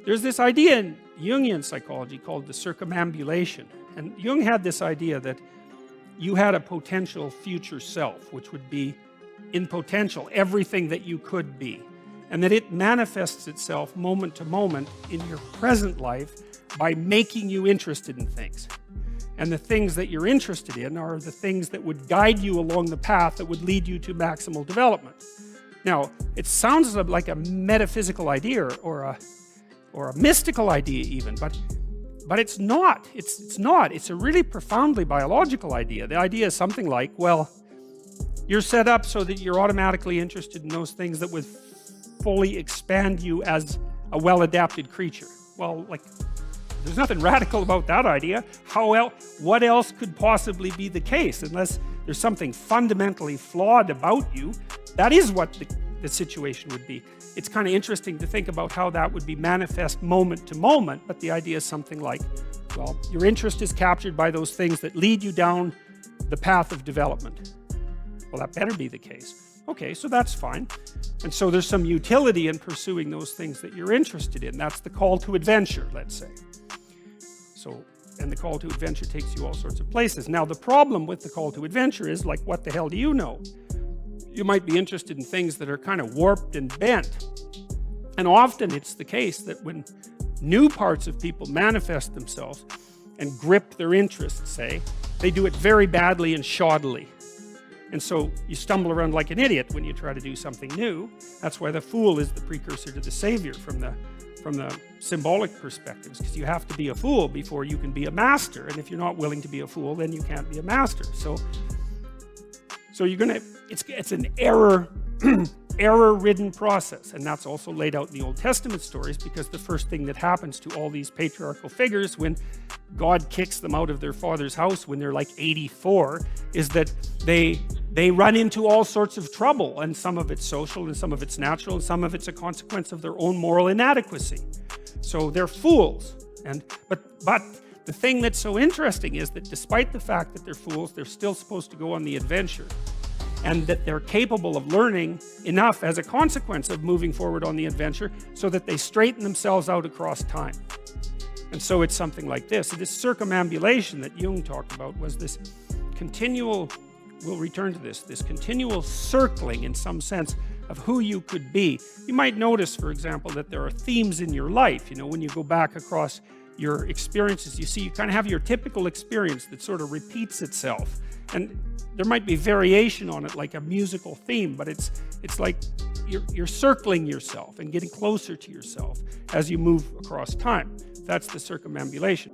there's this idea in Jungian psychology called the circumambulation. And Jung had this idea that you had a potential future self, which would be in potential everything that you could be. And that it manifests itself moment to moment in your present life by making you interested in things. And the things that you're interested in are the things that would guide you along the path that would lead you to maximal development. Now, it sounds like a metaphysical idea or a mystical idea even, but it's not. It's not. It's a really profoundly biological idea. The idea is something like, well, you're set up so that you're automatically interested in those things that would fully expand you as a well-adapted creature. Well, like, there's nothing radical about that idea. What else could possibly be the case? Unless there's something fundamentally flawed about you, that is what the situation would be. It's kind of interesting to think about how that would be manifest moment to moment, but the idea is something like, well, your interest is captured by those things that lead you down the path of development. Well, that better be the case. Okay, so that's fine. And so there's some utility in pursuing those things that you're interested in. That's the call to adventure, let's say. So, and the call to adventure takes you all sorts of places. Now, the problem with the call to adventure is, like, what the hell do you know? You might be interested in things that are kind of warped and bent. And often it's the case that when new parts of people manifest themselves and grip their interests, say, they do it very badly and shoddily. And so you stumble around like an idiot when you try to do something new. That's why the fool is the precursor to the savior from the symbolic perspectives, because you have to be a fool before you can be a master. And if you're not willing to be a fool, then you can't be a master. So you're gonna, it's an error-ridden process. And that's also laid out in the Old Testament stories, because the first thing that happens to all these patriarchal figures when God kicks them out of their father's house when they're like 84 is that they run into all sorts of trouble, and some of it's social and some of it's natural and some of it's a consequence of their own moral inadequacy. So they're fools. But the thing that's so interesting is that despite the fact that they're fools, they're still supposed to go on the adventure, and that they're capable of learning enough as a consequence of moving forward on the adventure so that they straighten themselves out across time. And so it's something like this. So this circumambulation that Jung talked about was this continual, we'll return to this continual circling in some sense of who you could be. You might notice, for example, that there are themes in your life. You know, when you go back across your experiences, you see you kind of have your typical experience that sort of repeats itself. And there might be variation on it, like a musical theme, but it's like you're circling yourself and getting closer to yourself as you move across time. That's the circumambulation.